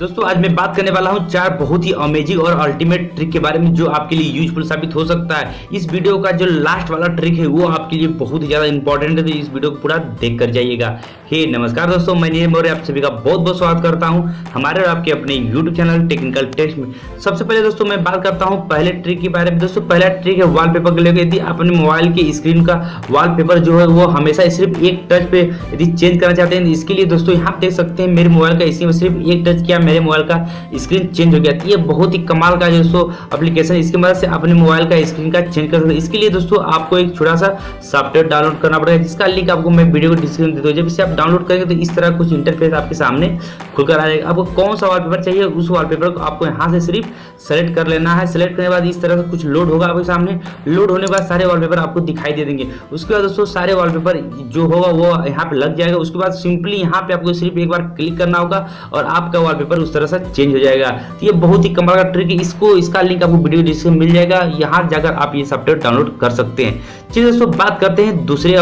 दोस्तों आज मैं बात करने वाला हूं 4 बहुत ही अमेजिंग और अल्टीमेट ट्रिक के बारे में जो आपके लिए यूजफुल साबित हो सकता है। इस वीडियो का जो लास्ट वाला ट्रिक है वो आपके लिए बहुत ही ज़्यादा इंपॉर्टेंट है, तो इस वीडियो को पूरा देख कर जाइएगा। हे नमस्कार दोस्तों, मैं नेम आप सभी का बहुत बहुत स्वागत करता हूं हमारे और आपके अपने यूट्यूब चैनल टेक्निकल टेस्ट में। सबसे पहले दोस्तों मैं बात करता हूं पहले ट्रिक के बारे में। दोस्तों पहला ट्रिक है वॉलपेपर के लिए। यदि आप अपने मोबाइल की स्क्रीन का वॉलपेपर जो है वो हमेशा सिर्फ एक टच पे यदि चेंज करना चाहते हैं, इसके लिए दोस्तों यहाँ देख सकते हैं मेरे मोबाइल का इसी में सिर्फ एक टच किया मेरे मोबाइल का स्क्रीन चेंज हो गया। ये बहुत ही कमाल का दोस्तों एप्लीकेशन, इसकी मदद से अपने मोबाइल का स्क्रीन का चेंज कर सकते हैं। इसके लिए दोस्तों आपको एक छोटा सा सॉफ्टवेयर डाउनलोड करना पड़ेगा, जिसका लिंक आपको मैं वीडियो को डिस्क्रिप्शन दे दूँ। जब इसे आप डाउनलोड करेंगे तो इस तरह कुछ इंटरफेस आपके सामने खुलकर आ जाएगा। आपको कौन सा वॉलपेपर चाहिए उस वॉलपेपर को आपको यहाँ से सिर्फ सेलेक्ट कर लेना है। सेलेक्ट करने के बाद इस तरह से कुछ लोड होगा आपके सामने। लोड होने के बाद सारे वॉलपेपर आपको दिखाई दे देंगे। उसके बाद दोस्तों सारे वॉलपेपर जो होगा वो यहाँ पे लग जाएगा। उसके बाद सिंपली यहाँ पे आपको सिर्फ एक बार क्लिक करना होगा और आपका वॉलपेपर उस तरह से चेंज हो जाएगा। तो ये बहुत ही कमाल का ट्रिक है। इसका लिंक आपको वीडियो डिस्क्रिप्शन में मिल जाएगा, यहाँ जाकर आप ये सॉफ्टवेयर डाउनलोड कर सकते हैं। चलिए दोस्तों बात करते हैं दूसरे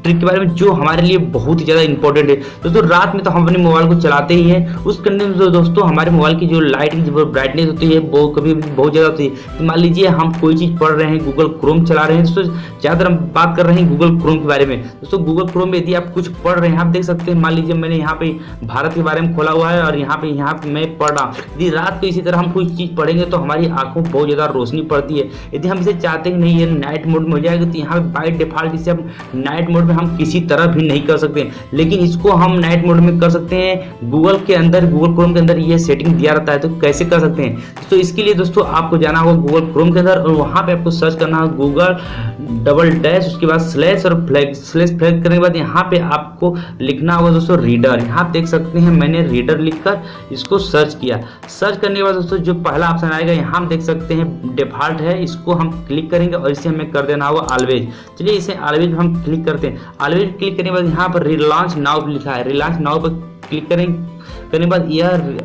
ट्रिक के बारे में जो हमारे लिए बहुत ही ज़्यादा इंपॉर्टेंट है। दोस्तों रात में तो हम अपने मोबाइल को चलाते ही हैं, उस कंडीशन में दोस्तों हमारे मोबाइल की जो लाइट की जो ब्राइटनेस होती है वो कभी बहुत ज़्यादा होती है। तो मान लीजिए हम कोई चीज़ पढ़ रहे हैं, गूगल क्रोम चला रहे हैं। दोस्तों ज़्यादातर हम बात कर रहे हैं गूगल क्रोम के बारे में। दोस्तों गूगल क्रोम में यदि आप कुछ पढ़ रहे हैं, आप देख सकते हैं मान लीजिए मैंने यहाँ पे भारत के बारे में खोला हुआ है और यहाँ पे मैं पढ़ रहा हूँ। यदि रात को इसी तरह हम कोई चीज़ पढ़ेंगे तो हमारी आंखों बहुत ज़्यादा रोशनी पड़ती है। यदि हम इसे चाहते हैं नहीं ये नाइट मोड में हो जाएगा, तो यहाँ बाय डिफॉल्ट इसे हम नाइट मोड में हम किसी तरह भी नहीं कर सकते, लेकिन इसको हम नाइट मोड में कर सकते हैं। गूगल क्रोम के अंदर ये सेटिंग दिया रहता है। तो कैसे कर सकते हैं? तो इसके लिए दोस्तों आपको जाना होगा गूगल क्रोम के अंदर और वहाँ पे आपको सर्च करना है गूगल _, उसके बाद स्लैश और फ्लैग करने के बाद यहाँ पे आपको लिखना होगा दोस्तों रीडर। यहाँ देख सकते हैं मैंने रीडर लिखकर इसको सर्च किया। सर्च करने के बाद दोस्तों जो पहला ऑप्शन आएगा यहाँ हम देख सकते हैं डिफॉल्ट है, इसको हम क्लिक करेंगे और इसे हमें कर देना होगा ऑलवेज। चलिए इसे ऑलवेज हम क्लिक करते हैं। ऑलवेज क्लिक करने के बाद यहाँ पर रिलॉन्च नाउ लिखा है, रिलॉन्च नाउ पर क्लिक करने के बाद यह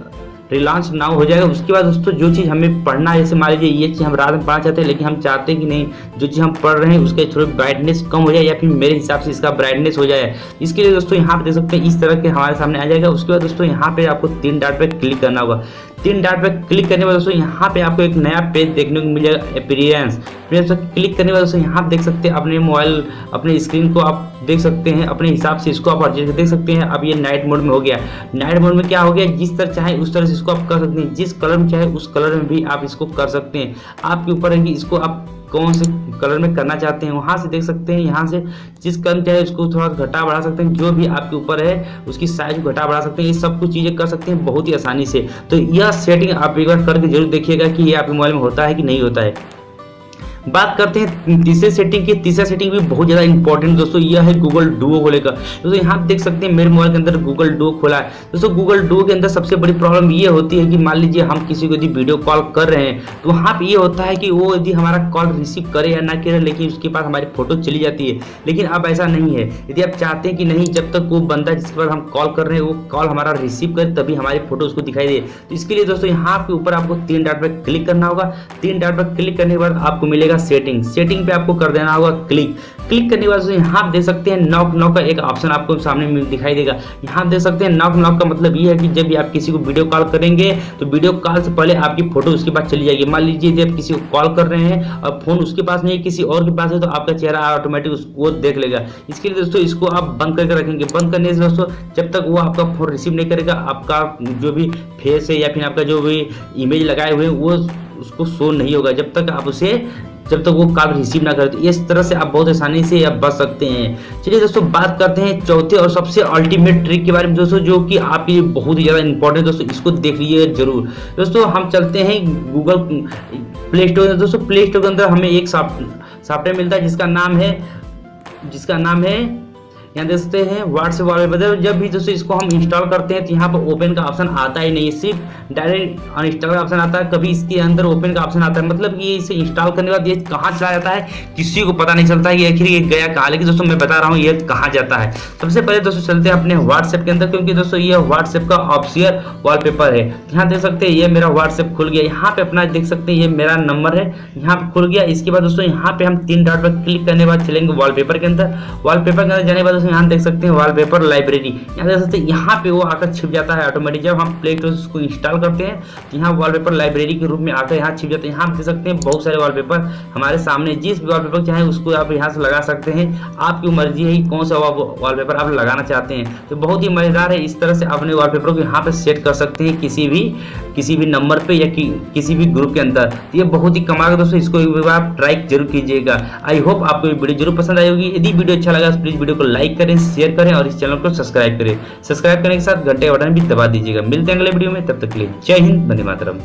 रिलॉन्च नाउ हो जाएगा। उसके बाद दोस्तों जो चीज़ हमें पढ़ना है, जैसे मान लीजिए ये चीज़ हम रात में पढ़ना चाहते हैं, लेकिन हम चाहते हैं कि नहीं जो चीज़ हम पढ़ रहे हैं उसका थोड़ी ब्राइटनेस कम हो जाए या फिर मेरे हिसाब से इसका ब्राइटनेस हो जाए। इसके लिए दोस्तों यहाँ पे देख सकते हैं इस तरह के हमारे सामने आ जाएगा। उसके बाद दोस्तों यहाँ पे आपको 3 डॉट पे क्लिक करना होगा। 3 डॉट पे क्लिक करने के बाद दोस्तों यहाँ पे आपको एक नया पेज देखने को मिल जाएगा, अपीयरेंस। क्लिक करने के बाद दोस्तों यहाँ देख सकते हैं अपने मोबाइल अपने स्क्रीन को आप देख सकते हैं अपने हिसाब से इसको आप एडजस्ट देख सकते हैं। अब ये नाइट मोड में हो गया। नाइट मोड में क्या हो गया, जिस तरह चाहे उस तरह से इसको आप कर सकते हैं, जिस कलर में चाहे उस कलर में भी आप इसको कर सकते हैं। आपके ऊपर है कि इसको आप कौन से कलर में करना चाहते हैं। वहाँ से देख सकते हैं यहाँ से जिस कलर चाहे उसको थोड़ा घटा बढ़ा सकते हैं, जो भी आपके ऊपर है उसकी साइज को घटा बढ़ा सकते हैं। ये सब कुछ चीज़ें कर सकते हैं बहुत ही आसानी से। तो यह सेटिंग आप एक बार करके जरूर देखिएगा कि ये आपके मोबाइल में होता है कि नहीं होता है। बात करते हैं तीसरे सेटिंग की। तीसरा सेटिंग भी बहुत ज़्यादा इंपॉर्टेंट दोस्तों यह है गूगल डुओ को लेकर। दोस्तों यहाँ देख सकते हैं मेरे मोबाइल के अंदर गूगल डुओ खोला है। दोस्तों गूगल डुओ के अंदर सबसे बड़ी प्रॉब्लम ये होती है कि मान लीजिए हम किसी को यदि वीडियो कॉल कर रहे हैं तो वहाँ पे ये होता है कि वो यदि हमारा कॉल रिसीव करे या ना करे, लेकिन उसके पास हमारी फोटो चली जाती है। लेकिन अब ऐसा नहीं है। यदि आप चाहते हैं कि नहीं जब तक वो बंदा जिसके पास हम कॉल कर रहे हैं वो कॉल हमारा रिसीव करे तभी हमारी फोटो उसको दिखाई दे, तो इसके लिए दोस्तों यहाँ पे ऊपर आपको 3 डॉट पर क्लिक करना होगा। 3 डॉट पर क्लिक करने के बाद आपको मिलेगा सेटिंग पे आपको कर देना होगा क्लिक करने के बाद यहाँ आप देख सकते हैं नॉक का एक ऑप्शन आपको सामने दिखाई देगा। यहाँ देख सकते हैं नॉक का मतलब ये है कि जब भी आप किसी को वीडियो कॉल करेंगे तो वीडियो कॉल से पहले आपकी फोटो उसके पास चली जाएगी। मान लीजिए जब किसी को कॉल कर रहे हैं और फोन उसके पास नहीं किसी और के पास है तो आपका चेहरा ऑटोमेटिक उसको देख लेगा। इसके लिए दोस्तों इसको आप बंद करके रखेंगे। बंद करने से दोस्तों जब तक वो आपका फोन रिसीव नहीं करेगा, आपका जो भी फेस है या फिर आपका जो भी इमेज लगाए हुए वो उसको शो नहीं होगा जब तक वो कॉल रिसीव ना करे। तो इस तरह से आप बहुत आसानी से आप बच सकते हैं। चलिए दोस्तों बात करते हैं चौथे और सबसे अल्टीमेट ट्रिक के बारे में दोस्तों, जो कि आपके लिए बहुत ही ज़्यादा इंपॉर्टेंट दोस्तों, इसको देख लीजिए जरूर। दोस्तों हम चलते हैं गूगल प्ले स्टोर। दोस्तों प्ले स्टोर के अंदर हमें एक सॉफ्टवेयर मिलता है जिसका नाम है यहाँ देख सकते हैं व्हाट्सएप वॉलपेपर। जब भी दोस्तों इसको हम इंस्टॉल करते हैं तो यहाँ पर ओपन का ऑप्शन आता ही नहीं है, सिर्फ डायरेक्ट अनइंस्टॉल का ऑप्शन आता है। कभी इसके अंदर ओपन का ऑप्शन आता है, मतलब ये इसे इंस्टॉल करने के बाद ये कहाँ चला जाता है किसी को पता नहीं चलता है कि आखिर ये गया कहाँ। लेकिन दोस्तों मैं बता रहा हूँ ये कहाँ जाता है। सबसे पहले दोस्तों चलते हैं अपने व्हाट्सएप के अंदर, क्योंकि दोस्तों ये व्हाट्सएप का ऑफिशियल वॉलपेपर है। यहाँ देख सकते हैं ये मेरा व्हाट्सएप खुल गया। यहाँ पे अपना देख सकते हैं ये मेरा नंबर है, यहाँ पे खुल गया। इसके बाद दोस्तों यहाँ पे हम 3 डॉट पर क्लिक करने के बाद चलेंगे वॉलपेपर के अंदर। वॉलपेपर के अंदर जाने के बाद दोस्तों यहाँ देख सकते हैं वॉलपेपर लाइब्रेरी, यहाँ देख सकते हैं यहाँ पे वो आकर छिप जाता है ऑटोमेटिक। जब हम प्ले स्टोर से उसको इंस्टॉल करते हैं तो यहाँ वॉलपेपर लाइब्रेरी के रूप में आकर यहाँ छिप जाते हैं। यहाँ आप देख सकते हैं बहुत सारे वॉलपेपर हमारे सामने, जिस भी वॉलपेपर चाहे उसको आप यहाँ से लगा सकते हैं। आपकी मर्जी है कि कौन सा वॉलपेपर आप लगाना चाहते हैं। तो बहुत ही मजेदार है, इस तरह से अपने वॉलपेपर को यहाँ पे सेट कर सकते हैं किसी भी नंबर पे या किसी भी ग्रुप के अंदर। तो ये बहुत ही कमाल है दोस्तों, इसको एक बार आप ट्राई जरूर कीजिएगा। आई होप आपको ये वीडियो जरूर पसंद आई होगी। यदि वीडियो अच्छा लगा तो प्लीज वीडियो को लाइक करें, शेयर करें और इस चैनल को सब्सक्राइब करें। सब्सक्राइब करने के साथ घंटे का बटन भी दबा दीजिएगा। मिलते हैं अगले वीडियो में, तब तक के लिए जय हिंद, वंदे मातरम।